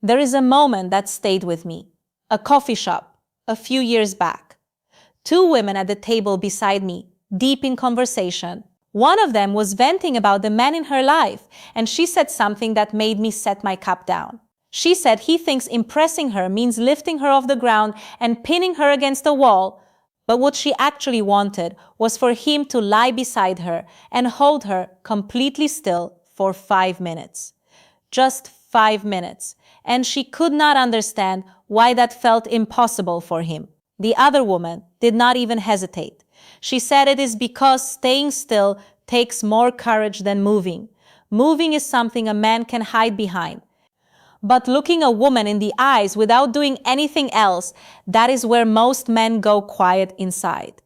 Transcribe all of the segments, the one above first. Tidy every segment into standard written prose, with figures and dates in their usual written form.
There is a moment that stayed with me. A coffee shop, a few years back. Two women at the table beside me, deep in conversation. One of them was venting about the man in her life, and she said something that made me set my cup down. She said he thinks impressing her means lifting her off the ground and pinning her against a wall, but what she actually wanted was for him to lie beside her and hold her completely still for 5 minutes. Just 5 minutes, and she could not understand why that felt impossible for him. The other woman did not even hesitate. She said it is because staying still takes more courage than moving. Moving is something a man can hide behind. But looking a woman in the eyes without doing anything else, that is where most men go quiet inside.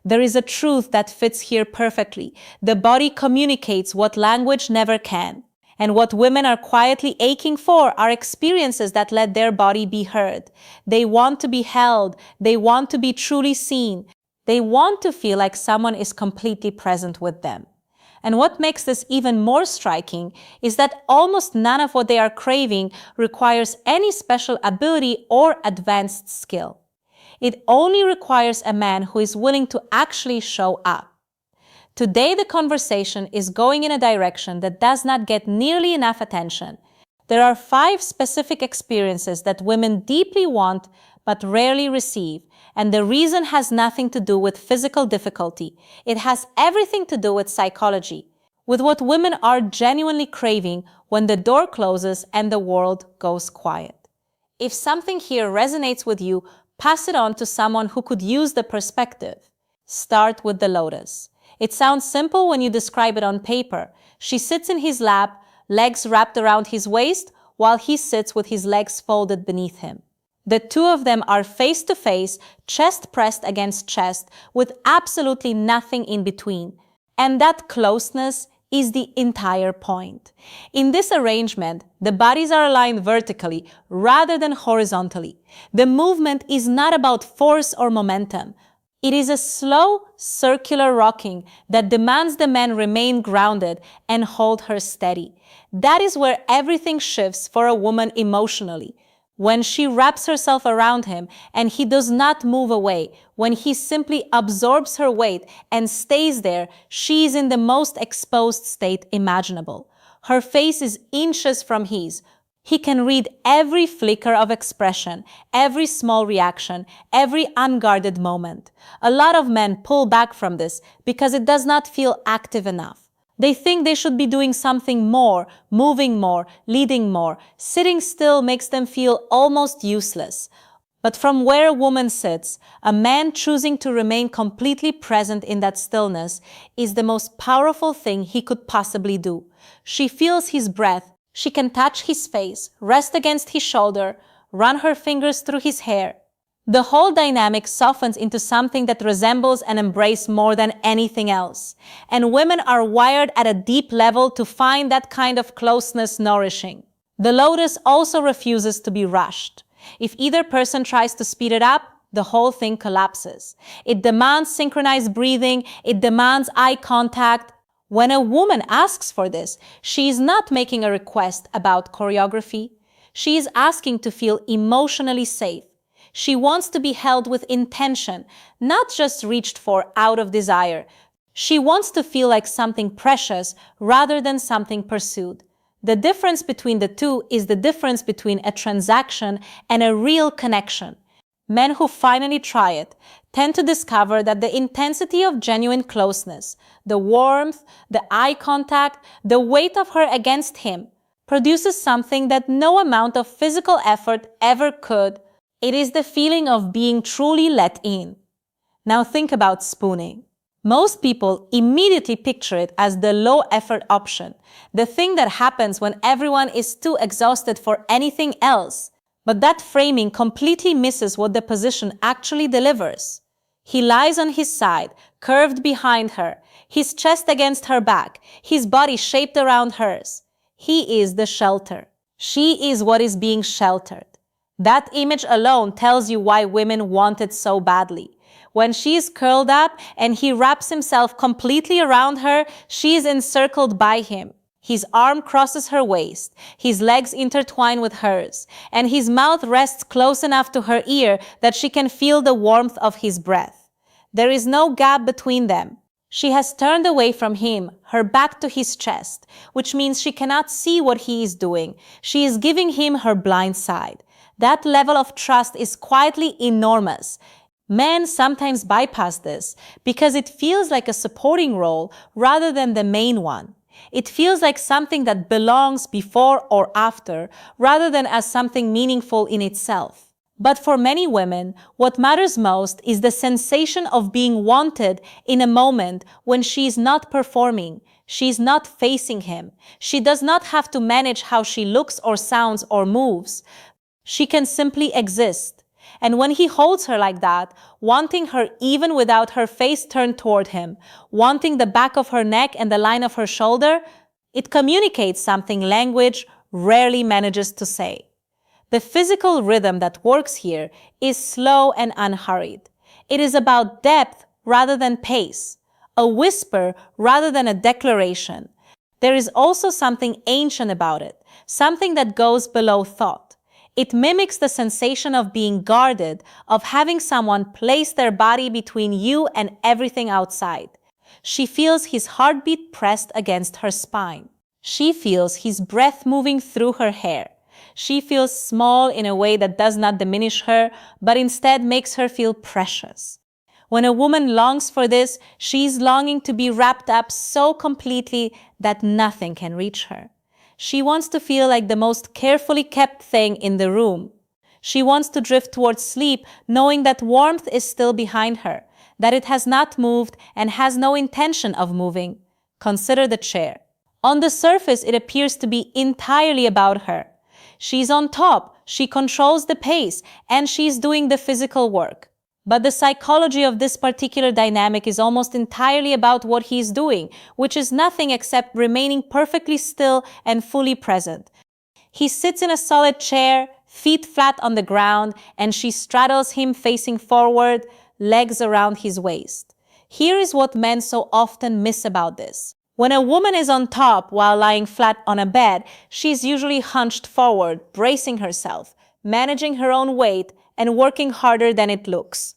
There is a truth that fits here perfectly. The body communicates what language never can. And what women are quietly aching for are experiences that let their body be heard. They want to be held. They want to be truly seen. They want to feel like someone is completely present with them. And what makes this even more striking is that almost none of what they are craving requires any special ability or advanced skill. It only requires a man who is willing to actually show up. Today, the conversation is going in a direction that does not get nearly enough attention. There are 5 specific experiences that women deeply want but rarely receive, and the reason has nothing to do with physical difficulty. It has everything to do with psychology, with what women are genuinely craving when the door closes and the world goes quiet. If something here resonates with you, pass it on to someone who could use the perspective. Start with the lotus. It sounds simple when you describe it on paper. She sits in his lap, legs wrapped around his waist, while he sits with his legs folded beneath him. The two of them are face to face, chest pressed against chest, with absolutely nothing in between. And that closeness is the entire point. In this arrangement, the bodies are aligned vertically rather than horizontally. The movement is not about force or momentum. It is a slow, circular rocking that demands the man remain grounded and hold her steady. That is where everything shifts for a woman emotionally. When she wraps herself around him and he does not move away, when he simply absorbs her weight and stays there, she is in the most exposed state imaginable. Her face is inches from his. He can read every flicker of expression, every small reaction, every unguarded moment. A lot of men pull back from this because it does not feel active enough. They think they should be doing something more, moving more, leading more. Sitting still makes them feel almost useless. But from where a woman sits, a man choosing to remain completely present in that stillness is the most powerful thing he could possibly do. She feels his breath. She can touch his face, rest against his shoulder, run her fingers through his hair. The whole dynamic softens into something that resembles an embrace more than anything else. And women are wired at a deep level to find that kind of closeness nourishing. The lotus also refuses to be rushed. If either person tries to speed it up, the whole thing collapses. It demands synchronized breathing. It demands eye contact. When a woman asks for this, she is not making a request about choreography. She is asking to feel emotionally safe. She wants to be held with intention, not just reached for out of desire. She wants to feel like something precious rather than something pursued. The difference between the two is the difference between a transaction and a real connection. Men who finally try it tend to discover that the intensity of genuine closeness, the warmth, the eye contact, the weight of her against him, produces something that no amount of physical effort ever could. It is the feeling of being truly let in. Now think about spooning. Most people immediately picture it as the low-effort option, the thing that happens when everyone is too exhausted for anything else. But that framing completely misses what the position actually delivers. He lies on his side, curved behind her, his chest against her back, his body shaped around hers. He is the shelter. She is what is being sheltered. That image alone tells you why women want it so badly. When she is curled up and he wraps himself completely around her, she is encircled by him. His arm crosses her waist, his legs intertwine with hers, and his mouth rests close enough to her ear that she can feel the warmth of his breath. There is no gap between them. She has turned away from him, her back to his chest, which means she cannot see what he is doing. She is giving him her blind side. That level of trust is quietly enormous. Men sometimes bypass this because it feels like a supporting role rather than the main one. It feels like something that belongs before or after, rather than as something meaningful in itself. But for many women, what matters most is the sensation of being wanted in a moment when she is not performing, she is not facing him. She does not have to manage how she looks or sounds or moves. She can simply exist. And when he holds her like that, wanting her even without her face turned toward him, wanting the back of her neck and the line of her shoulder, it communicates something language rarely manages to say. The physical rhythm that works here is slow and unhurried. It is about depth rather than pace, a whisper rather than a declaration. There is also something ancient about it, something that goes below thought. It mimics the sensation of being guarded, of having someone place their body between you and everything outside. She feels his heartbeat pressed against her spine. She feels his breath moving through her hair. She feels small in a way that does not diminish her, but instead makes her feel precious. When a woman longs for this, she is longing to be wrapped up so completely that nothing can reach her. She wants to feel like the most carefully kept thing in the room. She wants to drift towards sleep, knowing that warmth is still behind her, that it has not moved and has no intention of moving. Consider the chair. On the surface, it appears to be entirely about her. She's on top, she controls the pace, and she's doing the physical work. But the psychology of this particular dynamic is almost entirely about what he's doing, which is nothing except remaining perfectly still and fully present. He sits in a solid chair, feet flat on the ground, and she straddles him facing forward, legs around his waist. Here is what men so often miss about this. When a woman is on top while lying flat on a bed, she is usually hunched forward, bracing herself, managing her own weight, and working harder than it looks.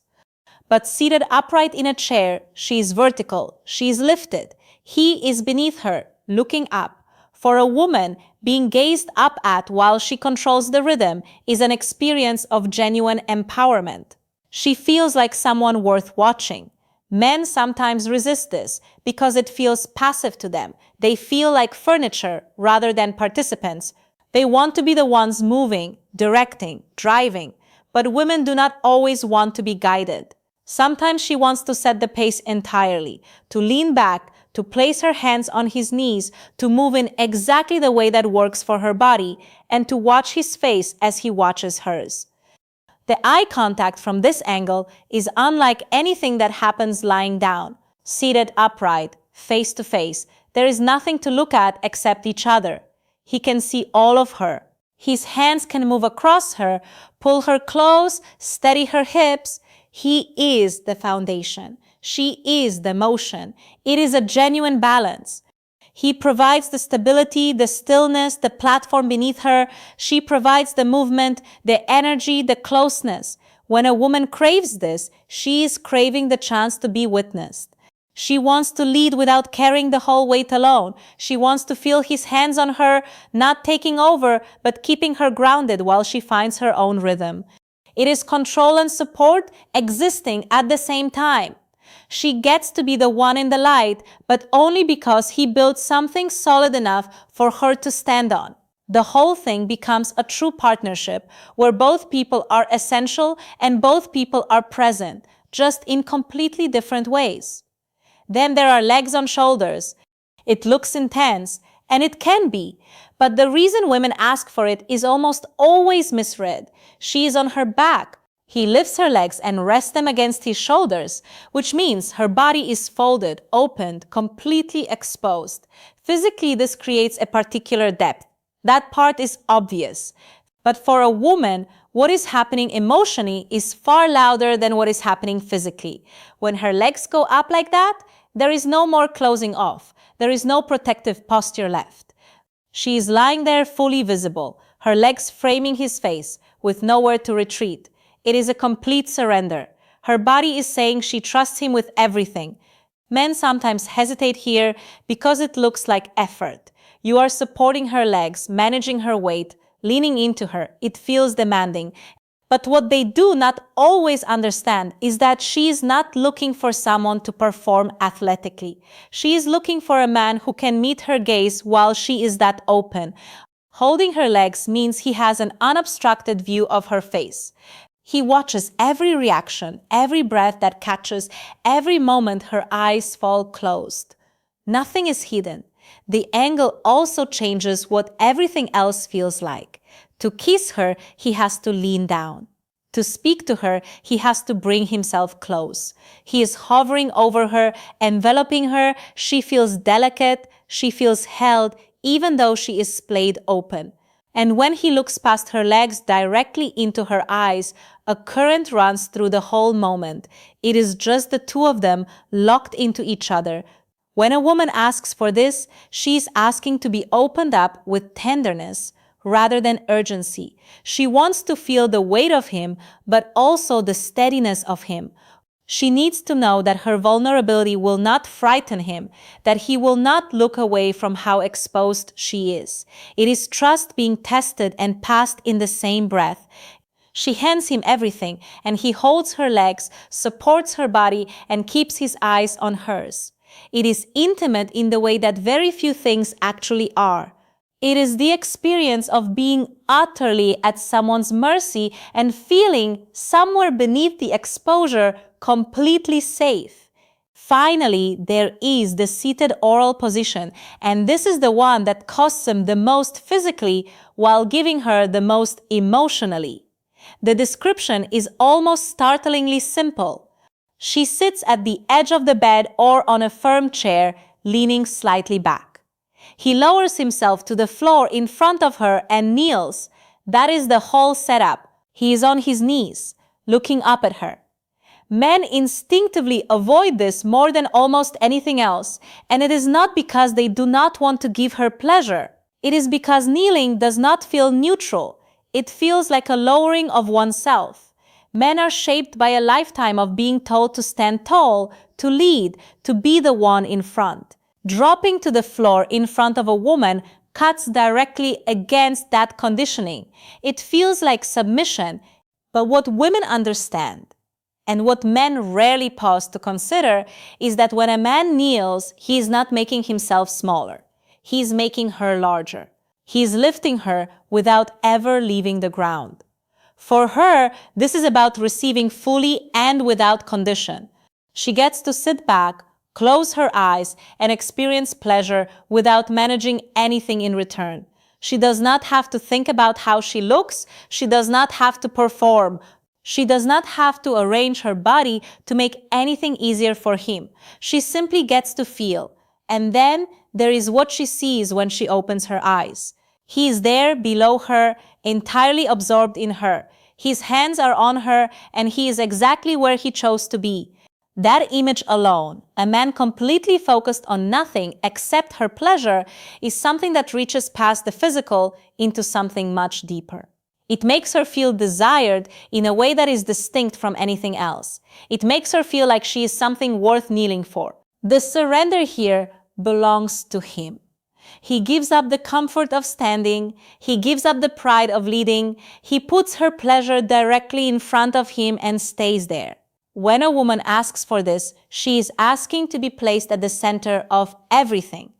But seated upright in a chair, she is vertical, she is lifted. He is beneath her, looking up. For a woman, being gazed up at while she controls the rhythm is an experience of genuine empowerment. She feels like someone worth watching. Men sometimes resist this because it feels passive to them. They feel like furniture rather than participants. They want to be the ones moving, directing, driving. But women do not always want to be guided. Sometimes she wants to set the pace entirely, to lean back, to place her hands on his knees, to move in exactly the way that works for her body, and to watch his face as he watches hers. The eye contact from this angle is unlike anything that happens lying down, seated upright, face to face. There is nothing to look at except each other. He can see all of her. His hands can move across her, pull her close, steady her hips. He is the foundation. She is the motion. It is a genuine balance. He provides the stability, the stillness, the platform beneath her. She provides the movement, the energy, the closeness. When a woman craves this, she is craving the chance to be witnessed. She wants to lead without carrying the whole weight alone. She wants to feel his hands on her, not taking over, but keeping her grounded while she finds her own rhythm. It is control and support existing at the same time. She gets to be the one in the light, but only because he built something solid enough for her to stand on. The whole thing becomes a true partnership where both people are essential and both people are present, just in completely different ways. Then there are legs on shoulders. It looks intense, and it can be, but the reason women ask for it is almost always misread. She is on her back. He lifts her legs and rests them against his shoulders, which means her body is folded, opened, completely exposed. Physically, this creates a particular depth. That part is obvious. But for a woman, what is happening emotionally is far louder than what is happening physically. When her legs go up like that, there is no more closing off. There is no protective posture left. She is lying there fully visible, her legs framing his face, with nowhere to retreat. It is a complete surrender. Her body is saying she trusts him with everything. Men sometimes hesitate here because it looks like effort. You are supporting her legs, managing her weight, leaning into her. It feels demanding. But what they do not always understand is that she is not looking for someone to perform athletically. She is looking for a man who can meet her gaze while she is that open. Holding her legs means he has an unobstructed view of her face. He watches every reaction, every breath that catches, every moment her eyes fall closed. Nothing is hidden. The angle also changes what everything else feels like. To kiss her, he has to lean down. To speak to her, he has to bring himself close. He is hovering over her, enveloping her. She feels delicate, she feels held, even though she is splayed open. And when he looks past her legs directly into her eyes, a current runs through the whole moment. It is just the two of them locked into each other. When a woman asks for this, she is asking to be opened up with tenderness rather than urgency. She wants to feel the weight of him, but also the steadiness of him. She needs to know that her vulnerability will not frighten him, that he will not look away from how exposed she is. It is trust being tested and passed in the same breath. She hands him everything, and he holds her legs, supports her body, and keeps his eyes on hers. It is intimate in the way that very few things actually are. It is the experience of being utterly at someone's mercy and feeling somewhere beneath the exposure completely safe. Finally, there is the seated oral position, and this is the one that costs him the most physically while giving her the most emotionally. The description is almost startlingly simple. She sits at the edge of the bed or on a firm chair, leaning slightly back. He lowers himself to the floor in front of her and kneels. That is the whole setup. He is on his knees, looking up at her. Men instinctively avoid this more than almost anything else, and it is not because they do not want to give her pleasure. It is because kneeling does not feel neutral. It feels like a lowering of oneself. Men are shaped by a lifetime of being told to stand tall, to lead, to be the one in front. Dropping to the floor in front of a woman cuts directly against that conditioning. It feels like submission, but what women understand, and what men rarely pause to consider, is that when a man kneels, he is not making himself smaller. He is making her larger. He is lifting her without ever leaving the ground. For her, this is about receiving fully and without condition. She gets to sit back, close her eyes, and experience pleasure without managing anything in return. She does not have to think about how she looks. She does not have to perform. She does not have to arrange her body to make anything easier for him. She simply gets to feel. And then there is what she sees when she opens her eyes. He is there below her, entirely absorbed in her. His hands are on her, and he is exactly where he chose to be. That image alone, a man completely focused on nothing except her pleasure, is something that reaches past the physical into something much deeper. It makes her feel desired in a way that is distinct from anything else. It makes her feel like she is something worth kneeling for. The surrender here belongs to him. He gives up the comfort of standing. He gives up the pride of leading. He puts her pleasure directly in front of him and stays there. When a woman asks for this, she is asking to be placed at the center of everything,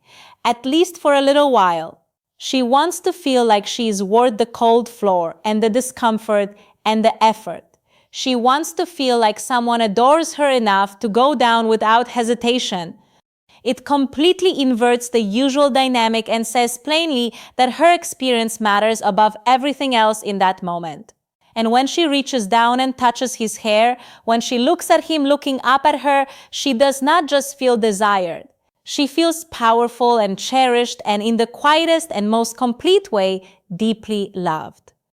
at least for a little while. She wants to feel like she is worth the cold floor and the discomfort and the effort. She wants to feel like someone adores her enough to go down without hesitation. It completely inverts the usual dynamic and says plainly that her experience matters above everything else in that moment. And when she reaches down and touches his hair, when she looks at him looking up at her, she does not just feel desired. She feels powerful and cherished, and in the quietest and most complete way, deeply loved.